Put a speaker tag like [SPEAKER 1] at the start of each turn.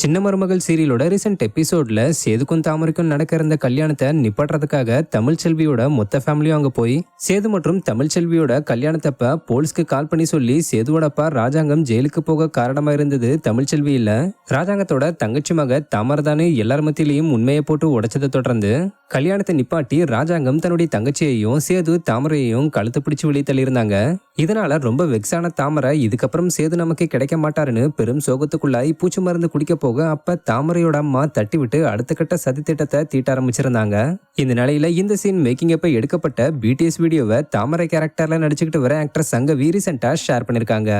[SPEAKER 1] சின்ன மருமகள் சீரியலோட ரீசெண்ட் எபிசோட்ல சேதுக்கும் தாமரைக்கும் நடக்க இருந்த கல்யாணத்தை நிப்பாட்டுறதுக்காக தமிழ்ச்செல்வியோட மொத்த ஃபேமிலியும் அங்க போய் சேது மற்றும் தமிழ்ச்செல்வியோட கல்யாணத்தப்ப போலீஸ்க்கு கால் பண்ணி சொல்லி சேதுவோட அப்பா ராஜாங்கம் ஜெயிலுக்கு போக காரணமா இருந்தது தமிழ்ச்செல்வி இல்ல, ராஜாங்கத்தோட தங்கச்சி மக தாமரதானு எல்லார் மத்தியிலையும் உண்மையை போட்டு உடைச்சதை தொடர்ந்து கல்யாணத்தை நிப்பாட்டி ராஜாங்கம் தன்னுடைய தங்கச்சியையும் சேது தாமரையையும் கழுத்து பிடிச்சு வெளியே தள்ளியிருந்தாங்க. இதனால ரொம்ப வெக்ஸான தாமரை இதுக்கப்புறம் சேது நமக்கு கிடைக்க மாட்டாருன்னு பெரும் சோகத்துக்குள்ளாய் பூச்சி மருந்து குடிக்க போக அப்ப தாமரையோட அம்மா தட்டி விட்டு அடுத்த கட்ட சதி திட்டத்தை தீட்ட ஆரம்பிச்சிருந்தாங்க. இந்த நிலையில இந்த சீன் மேக்கிங் அப்ப எடுக்கப்பட்ட பிடிஎஸ் வீடியோவை தாமரை கேரக்டர்ல நடிச்சுக்கிட்டு வர ஆக்டர் சங்கவி ரீசெண்டா ஷேர் பண்ணிருக்காங்க.